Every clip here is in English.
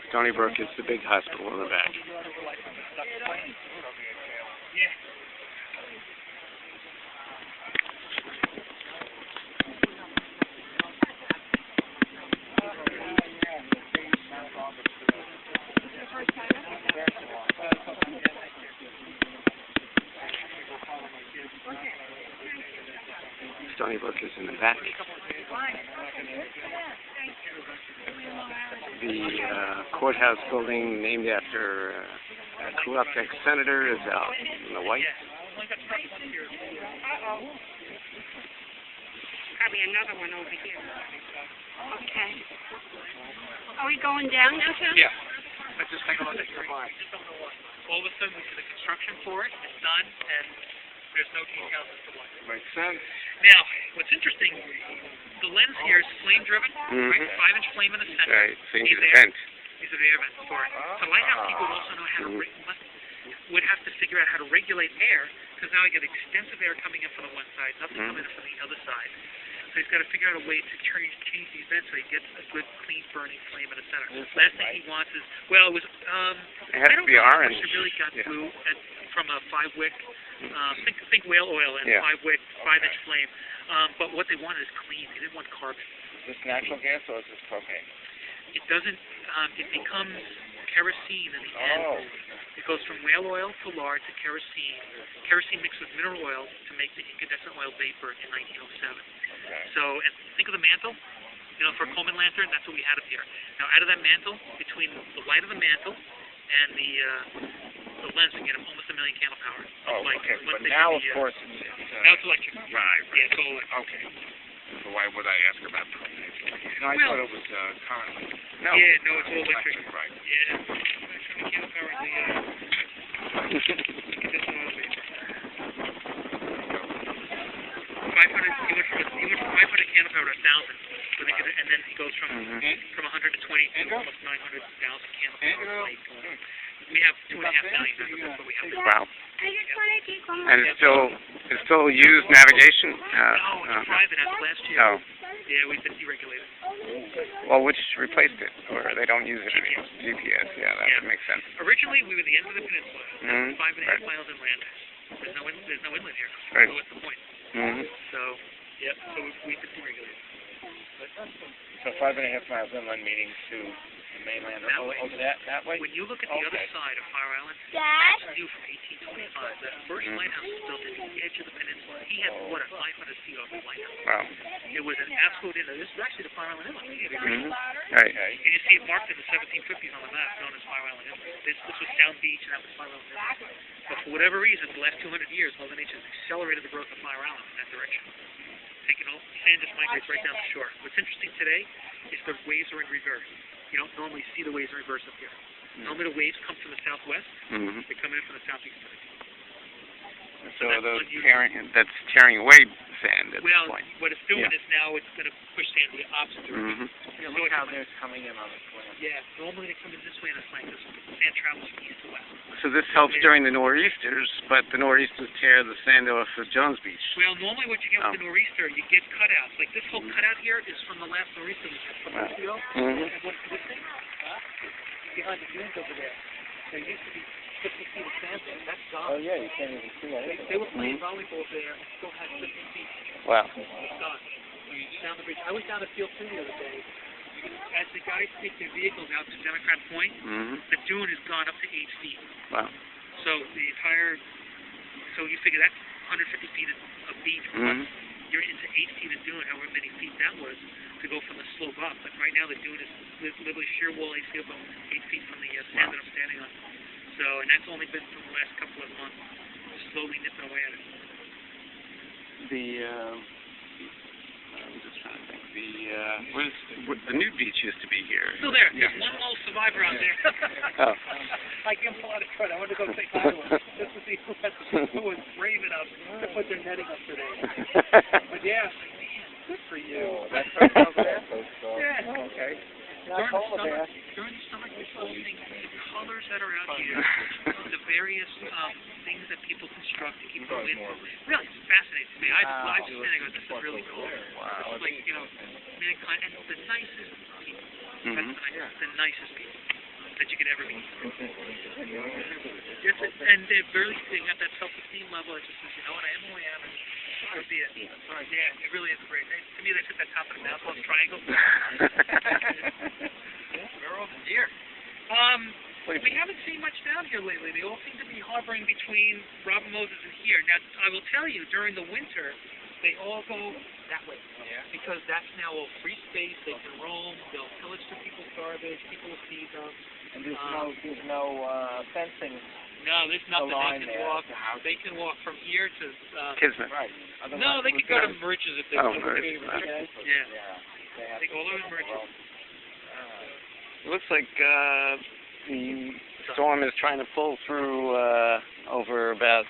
Stony Brook is the big hospital in the back. Stony Brook is in the back. The courthouse building, named after a corrupt ex-senator, is out in the white. Probably another one over here. Okay. Are we going down now, Tim? Yeah. Let's just take a look at your line. All of a sudden, we see the construction for it. It's done, and there's no details as to what. Makes sense. Now, what's interesting, the lens here is flame-driven, right? 5-inch flame in the center. Right, seems to vent. These are the air vents for it. So Lighthouse people also know how to would have to figure out how to regulate air, because now you get extensive air coming in from the one side, nothing coming in from the other side. So he's got to figure out a way to change these vents so he gets a good, clean, burning flame in the center. Last thing he wants is, well, it was, it has to be orange. It really got blue from a 5-wick, think whale oil and 5-wick, 5-inch flame. But what they wanted is clean. They didn't want carbon. Is this natural gas or is this propane? It doesn't, it becomes kerosene in the end. It goes from whale oil to lard to kerosene. Kerosene mixed with mineral oil to make the incandescent oil vapor in 1907. So, and think of the mantle, for a Coleman lantern, that's what we had up here. Now, out of that mantle, between the light of the mantle and the lens, we get almost 1 million candle power. But now, of course, now it's electric. Right. Yeah, it's all electric. Okay. So why would I ask about propane? No, I thought it was current. No. Yeah, no, it's all electric. Right. Yeah. The candle power in the incandescent oil vapor. 500, he went from 500 candle power to 1,000, and then he goes from 120 to almost 900,000 candle power. We have 2.5 million. That's what we have. Wow. I just want to take one more. And it's still used navigation? No, it's private as last year. Oh. Yeah, we've been deregulated. Well, which replaced it, or they don't use it anymore? GPS, yeah, that would make sense. Originally, we were the end of the peninsula, 5.5 miles inland. There's no inland here. Right. So what's the point? So, so we've been deregulated. So 5.5 miles inland, meaning to the mainland, that way? When you look at the other side of Fire Island, Dad? it's new from 1825. That first lighthouse was built at the edge of the peninsula. He had water 500 feet off the lighthouse. Wow. It was an absolute inlet. This is actually the Fire Island Inlet. Right. And you see it marked in the 1750s on the map, known as Fire Island Inlet. This was Sound Beach, and that was Fire Island Inlet. But for whatever reason, the last 200 years, Mother Nature has accelerated the growth of Fire Island in that direction. Sand just migrates right down the shore. What's interesting today is the waves are in reverse. You don't normally see the waves in reverse up here. Normally the waves come from the southwest. They come in from the southeast. So that's tearing away sand at this point. What it's doing is now it's going to push sand the opposite direction. Look how they're coming in on the slant. Yeah, normally they come in this way on a slant. This sand travels from east to west. So this helps during the nor'easters, but the nor'easters tear the sand off of Jones Beach. Well, normally what you get with the nor'easter, you get cutouts. Like this whole cutout here is from the last nor'easter we had from months ago. And what's this thing? Behind the dunes over there. There used to be 50 feet of sand there. That's gone. Oh, yeah, you can't even see that. They were playing volleyball there and still had 50 feet. Wow. It's gone. Down the bridge. I went down to Field 2 the other day. As the guys take their vehicles out to Democrat Point, the dune has gone up to 8 feet. Wow. So the entire, so you figure that's 150 feet of beach, plus you're into 8 feet of dune, however many feet that was, to go from the slope up. But right now the dune is literally sheer wall 8 feet above, 8 feet from the sand that I'm standing on. So, and that's only been for the last couple of months, slowly nipping away at it. I'm just trying to think. The nude beach used to be here. Still there. There's one little survivor out there. I give him a lot of credit. I wanted to go say hi to him. Just to see who was brave enough to put their netting up today. But yeah, good for you. That's right over there? Yeah. Oh, okay. During the summer, you're seeing the colors that are out here, the various things that people construct to keep the wind. Really, it's fascinating to me. I just think this is really cool. Wow. It's like, mankind, and the nicest people. That's the nicest people. that you could ever meet. And they're they got that self-esteem level. It just says, you know what, I am who I am, and so be it. Yeah, it really is great. To me, they took that top of the Maslow's triangle. Where are all the deer? We haven't seen much down here lately. They all seem to be hovering between Robin Moses and here. Now, I will tell you, during the winter, they all go that way. Yeah. Because that's now all free space. They can roam. They'll pillage through people's garbage. People will feed them. And there's no fencing. No, there's nothing. line They can there. walk. They can walk from here to. Kismet. Right. No, they could go to Mauritius if they Oh, want. Mauritius. Yeah. They go all over Mauritius. It looks like the storm is trying to pull through over about,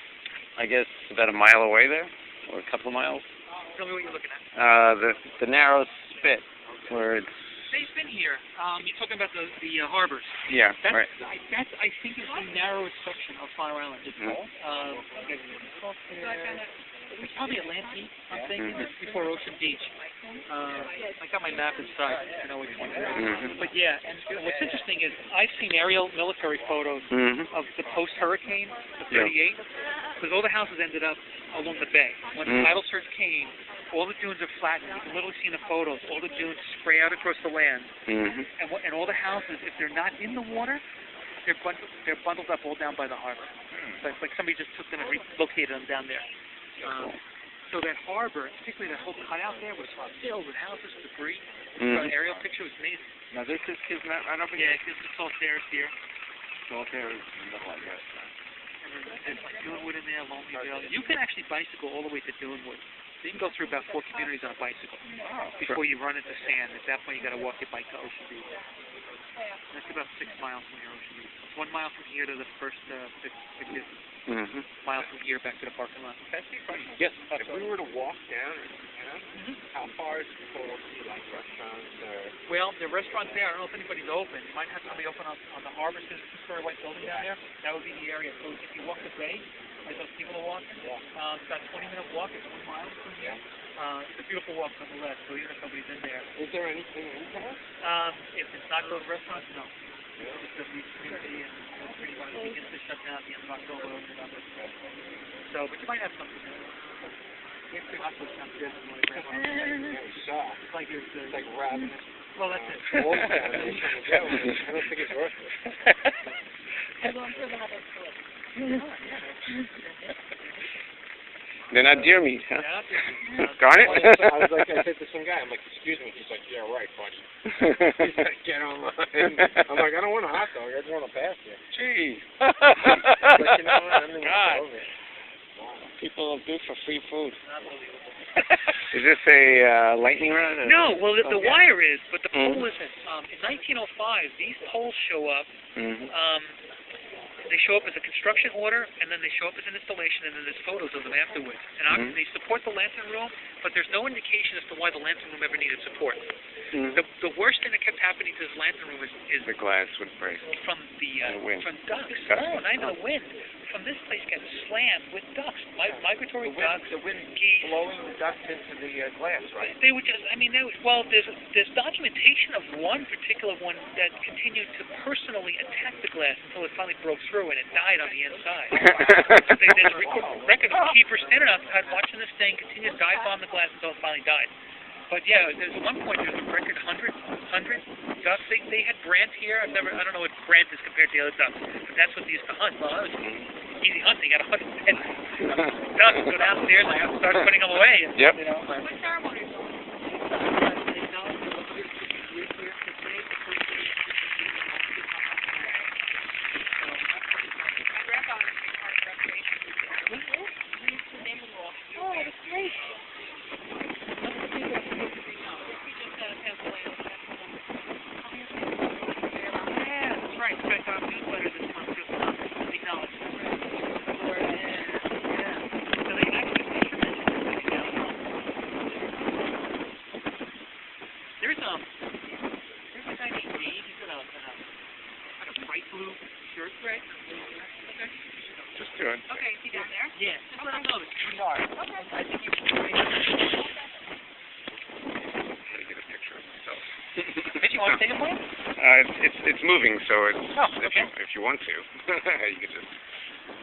I guess, about a mile away there, or a couple of miles. Tell me what you're looking at. The narrow spit where it's. They've been here. You're talking about the harbors. Yeah, That's, right. That's, I think, is the narrowest section of Fire Island. It's probably Atlantic, I'm thinking. It's before Ocean Beach. I got my map inside to know which one it is. But yeah, and what's interesting is I've seen aerial military photos of the post-hurricane, the 38, because all the houses ended up along the bay. When the tidal surge came, all the dunes are flattened. You can literally see in the photos, all the dunes spray out across the land. And all the houses, if they're not in the water, they're bundled up all down by the harbor. So it's like somebody just took them and relocated them down there. So that harbor, particularly that whole cutout there, was filled with houses, debris. The aerial picture was amazing. Now this is Kismet right over Yeah, it's all terrace here. Salt there is in the middle, I guess. And then there's like Dunewood in there, Lonelyville. You can actually bicycle all the way to Dunewood. So you can go through about 4 communities on a bicycle before you run into sand. At that point, you got to walk your bike to Ocean Beach. That's about 6 miles from here, Ocean Beach. It's 1 mile from here to the first mile from here back to the parking lot. Can I ask you a question? Yes. If we were to walk down, how far is it before we'll see like restaurants or? Well, the restaurant's there. I don't know if anybody's open. You might have somebody open on the harbor. There's a 2-story white building down there. That would be the area. So if you walk the bay, like those people are walking, it's about a 20-minute walk. It's 1 mile from here. It's a beautiful walk nonetheless. So even if nobody's in there. Is there anything in town? If it's not those restaurants, no. It's just the community and pretty much begins to shut down at the end of October. So, but you might have something there. We have 3 hospitals downstairs. It's like it's like ravenous. Well, that's it. I don't think it's worth it. They're not deer meat, huh? Darn it. I said to some guy, I'm like, excuse me. He's like, yeah, right, buddy. He's like, get online. I'm like, I don't want a hot dog. I just want a basket. Jeez. But you know what? I mean, God. People do for free food. Is this a lightning rod? No, well, the wire is, but the pole isn't. In 1905, these poles show up. They show up as a construction order, and then they show up as an installation, and then there's photos of them afterwards. And they support the lantern room, but there's no indication as to why the lantern room ever needed support. The worst thing that kept happening to this lantern room is the glass would break from the wind. From ducks. Oh, not even the wind. From this place gets slammed with ducks, migratory ducks, the wind geese. blowing the dust into the glass, right? They would just, I mean, there's documentation of one particular one that continued to personally attack the glass until it finally broke through and it died on the inside. There's a record of keepers standing outside watching this thing continue to dive on the glass until it finally died. But yeah, there's at one point there's a record 100 ducks. They had brant here. I don't know what brant is compared to the other ducks, but that's what they used to hunt. Well, that was easy hunting. You got 100 ducks. Go downstairs and start putting them away. And, Yep. You know, What ceremony? Oh, that's great. There's a guy named Dave. He's got a bright blue shirt. Right. Okay. Just do it. Okay, is he down there? Yeah. Just let him know it's 3 yards. I think you should Let me get a picture of myself. you want to take a plane? It's moving, so it's okay. if you want to, you could just.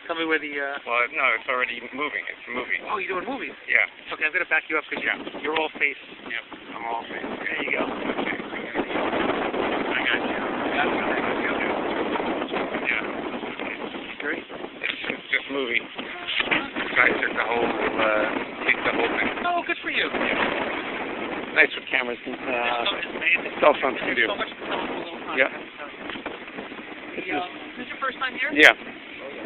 Tell me where the. Well, no, it's already moving. It's moving. Oh, you're doing movies? Yeah. Okay, I'm gonna back you up because you're all face. Yep. I'm all face. There you go. Okay. I got you. That's what I got you. Yeah. Great. It's just moving. I took the whole thing. Oh, good for you. Yeah. Nice with cameras. It's amazing. Cell phone studio. So much colorful little Yeah. This is your first time here? Yeah.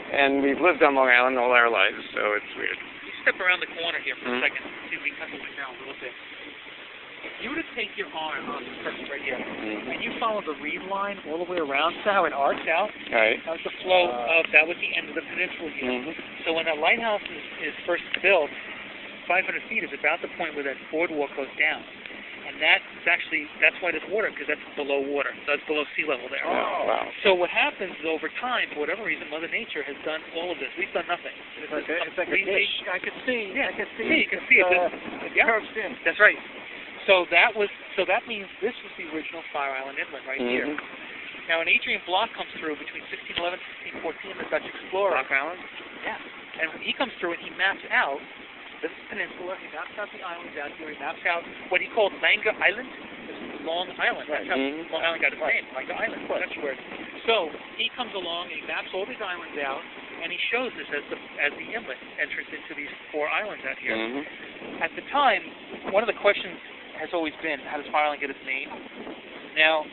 And we've lived on Long Island all our lives, so it's weird. You step around the corner here for a second. See if we can cut the down a little bit. If you were to take your arm on this person right here, and you follow the reed line all the way around, so how it arcs out, Right. that was the flow that was the end of the peninsula here. So when that lighthouse is first built, 500 feet is about the point where that boardwalk goes down. And that's why there's water, because that's below water. So that's below sea level there. Oh, wow. So what happens is over time, for whatever reason, Mother Nature has done all of this. We've done nothing. It's like a dish. I could see. Yeah, I could see. Yeah, you can see it. It curves in. That's right. So that means this was the original Fire Island Inlet right here. Now, when Adrian Block comes through between 1611 and 1614, the Dutch explorer. Block Island? Yeah. And when he comes through and he maps out this peninsula, he maps out the islands out here, he maps out what he called Langa Island. This is Long Island. That's how Long Island got its name, Langa Island. That's where. So he comes along and he maps all these islands out, and he shows this as the inlet entrance into these 4 islands out here. At the time, one of the questions has always been, how does Fire Island get its name? Now,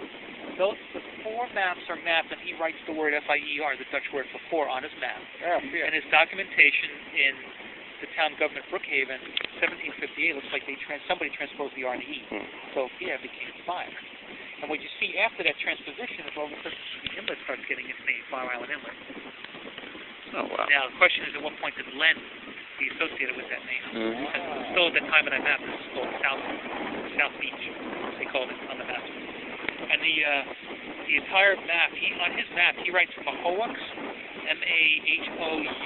the 4 maps are mapped, and he writes the word F-I-E-R, the Dutch word for 4, on his map. And his documentation in the town government Brookhaven, 1758, looks like somebody transposed the R and the E. So yeah, it became Fire. And what you see after that transposition is all of a sudden the inlet starts getting its name, Fire Island Inlet. Oh, wow. Now the question is, at what point did Len be associated with that name? And still at the time of that map, this is called South Beach. They called it on the map. And the entire map, on his map, he writes Mahowks, M-A-H-O-U-W-A-C-S.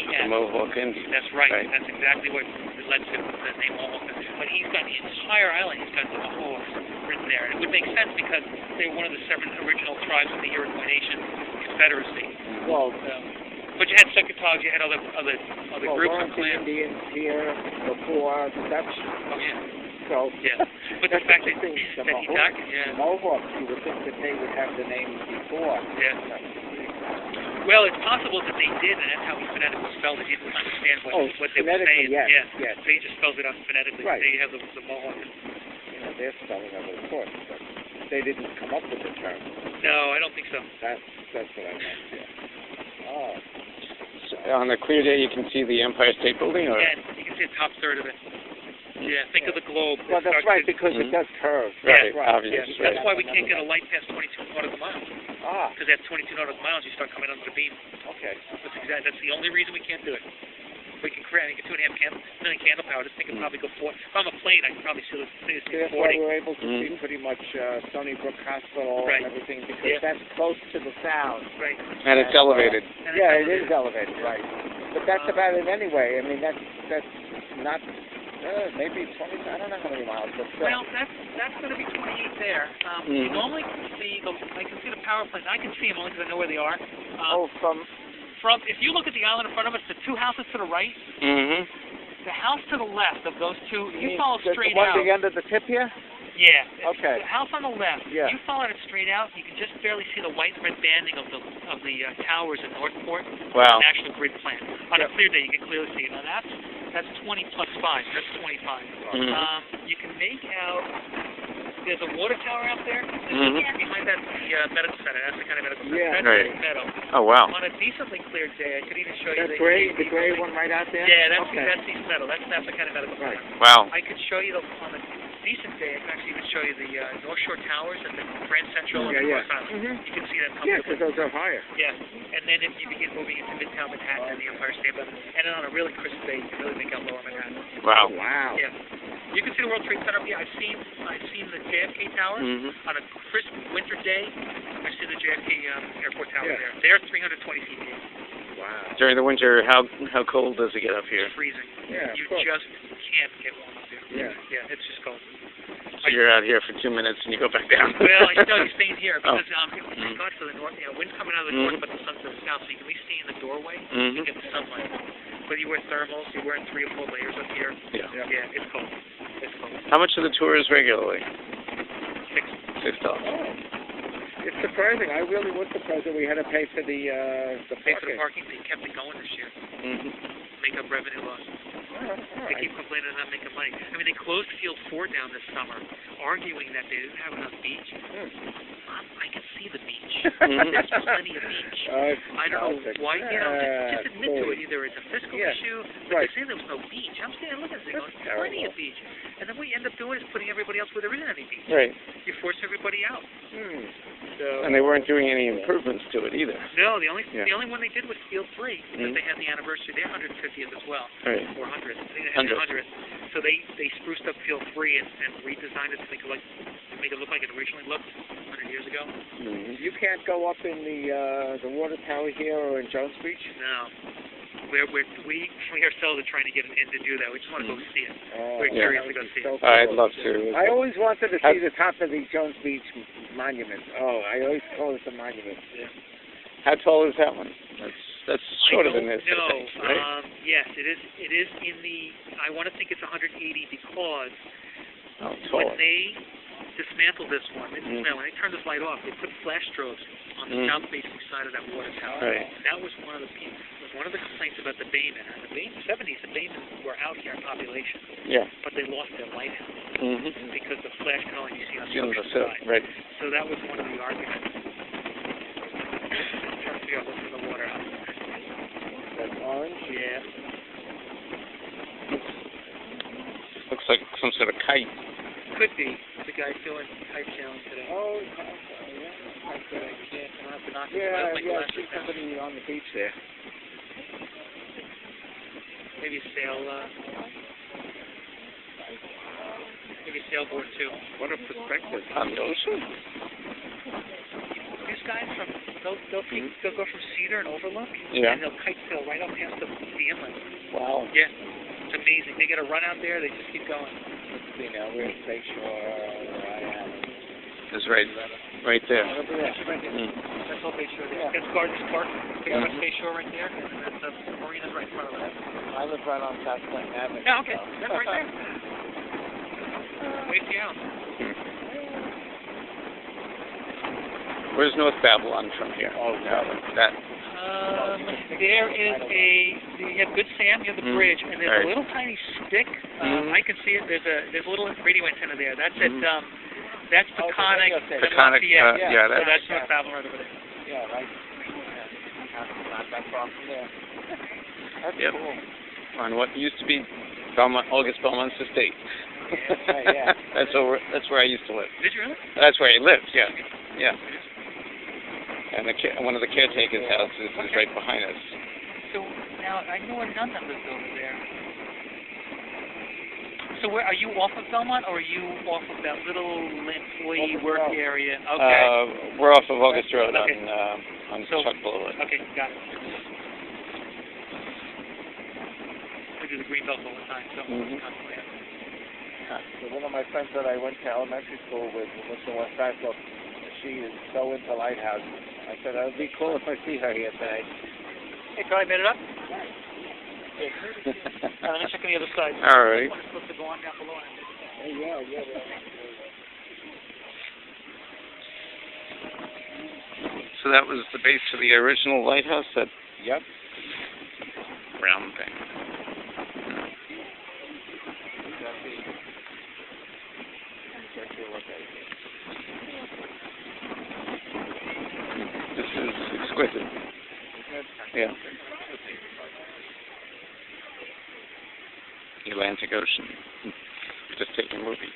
The Mohawk Indians. That's right. That's exactly what led to the name Mohawk. But he's got the entire island, he's got the Mohawks written there. And it would make sense because they were one of the 7 original tribes of the Iroquois Nation Confederacy. Well, but you had Secretags, you had other groups of weren't the clans. Indians here before the Dutch? Oh, yeah. So, yeah. But the fact that he Mohawks, yeah. the Mohawks, you would think that they would have the name before. Yeah. Well, it's possible that they did, and that's how he phonetically spelled it. He didn't understand what they were saying. Yes, yes. So he just spells it out phonetically. Right. So you have the Mohawk. You know, they're spelling of it, of course, but they didn't come up with the term. No, I don't think so. That's what I meant, yeah. Oh. So on a clear day, you can see the Empire State Building? Or? Yeah, you can see the top third of it. Yeah, think of the globe. Well, that's right, because it does curve. Right, right. obvious. Yeah. That's why we can't get a light past 22 nautical miles. Because at 22 nautical miles, you start coming under the beam. Okay. That's the only reason we can't do it. We can create 2.5 million candle power. This thing can probably go 4. If I'm a plane, I can probably see this thing 40. That's why we're able to see pretty much Stony Brook Hospital and everything, because that's close to the sound. Right. And it's elevated. Yeah, it is elevated, right. But that's about it anyway. I mean, that's not... maybe 20, I don't know how many miles, but still. Well, that's going to be 28 there. You normally can see, I can see the power plants. I can see them only because I know where they are. From if you look at the island in front of us, the 2 houses to the right, the house to the left of those 2, you follow straight out. The one at the end of the tip here? Yeah. Okay. The house on the left, yeah. you follow it straight out, you can just barely see the white and red banding of the towers in Northport. Wow. National Grid plant. On a clear day, you can clearly see it. Now that's 20 plus 5. That's 25. You can make out. There's a water tower out there. Behind that, the medical center. That's the kind of medical center. Yeah. That's metal. Oh, wow. On a decently clear day, I could even show you the gray one right out there? Yeah, that's East Meadow. That's the kind of medical center. Wow. I could show you on a decent day, I can actually even show you the North Shore Towers and the Grand Central and the North Island. You can see them. Yeah, because those are higher. Yeah. And then if you begin moving into Midtown Manhattan and the Empire State Building, and then on a really crisp day, you can really make out Lower Manhattan. Wow. Wow. Yeah. You can see the World Trade Center. Yeah, I've seen the JFK Tower on a crisp winter day. I see the JFK Airport Tower there. They're 320 feet deep. Wow. During the winter, how cold does it get up here? It's freezing. Yeah. You just can't get warm up there. Yeah. Yeah. It's just cold. So you're out here for 2 minutes and you go back down. Well, you're staying here because Mm-hmm. thank God for the north. Wind's coming out of the north, but the sun's to the south, so you can at least stay in the doorway and get the sunlight. But you wear thermals. You're wearing 3 or 4 layers up here. Yeah, it's cold. It's cold. How much are the tours regularly? $6. It's surprising. I really was surprised that we had to pay for the Pay for the parking. They kept it going this year. Make up revenue loss. They keep complaining they're not making money. I mean, they closed Field 4 down this summer, arguing that they didn't have enough beach. I can see the beach. There's plenty of beach. I don't know why. Just admit to it. Either it's a fiscal issue, but they say there was no beach. I'm standing looking at it, going, plenty of beach. And then what you end up doing is putting everybody else where there isn't any beach. Right. You force everybody out. So, and they weren't doing any improvements to it either. No, the only one they did was Field 3 because they had the anniversary. Their 150th as well. Right. 400. I think they had 100. So they spruced up Field 3 and redesigned it to make it look like it originally looked 100 years ago. You can't go up in the water tower here or in Jones Beach? No. We ourselves are trying to get in to do that. We just want to go see it. We're curious to go see it. I'd love to. I always wanted to see the top of the Jones Beach monument. I always call it the monument. Yeah. How tall is that one? That's shorter than this. No. I think, right? Yes, it is. It is in the. I want to think it's 180 because when they dismantled this one, when they turned this light off, they put flash strobes on the south-facing side of that water tower. Right. That was one of the complaints about the Baymen. In the 70s, the Baymen were out here in population. Yeah. But they lost their lighthouse because the flash can only be seen on the other side. Right. So that was one of the arguments. Trying to figure out what's in the water out there. That's orange? Yeah. Looks like some sort of kite. Could be. The guy's doing kite challenge today. Oh, yeah. I see somebody on the beach there. Maybe a sailboard too. What a perspective on the ocean. These guys they'll go from Cedar and Overlook, and they'll kite sail right up past the inlet. Wow. Yeah, it's amazing. They get a run out there. They just keep going. Let's see now. Where's Bayshore? I am. It's right there. That's all Bayshore there. That's Gardens Park. That's Bayshore right there. And that's the marina's right in front of that. I live right on South Clinton Avenue. Yeah, okay. That's right there. Wait out. Where's North Babylon from here? Oh, no. That. There is you have Good Sam, you have the bridge, and there's a little tiny stick. I can see it. There's a little radio antenna there. That's at that's Peconic. Yeah, so that's North Babylon right over there. Yeah, right. Not that far from there. That's cool. On what used to be August Belmont's estate. Yeah. That's where I used to live. Did you really? That's where he lived. Yeah. Yeah. And one of the caretakers' houses is right behind us. So now I know a nun that lives over there. So where are you off of Belmont, or are you off of that little employee work area? Okay. We're off of August Road on Chuck Boulevard. Okay, got it. We do the Greenbelt all the time, so constantly. So one of my friends that I went to elementary school with was the West Side Book. She is so into Lighthouse. I said, it would be cool if I see her here today. Hey, Charlie, made it up? Let me check on the other side. All right. It's supposed to go on down below. Yeah. So that was the base of the original lighthouse? Yep. Round thing. This is exquisite. Yeah. The Atlantic Ocean. Just taking a movie.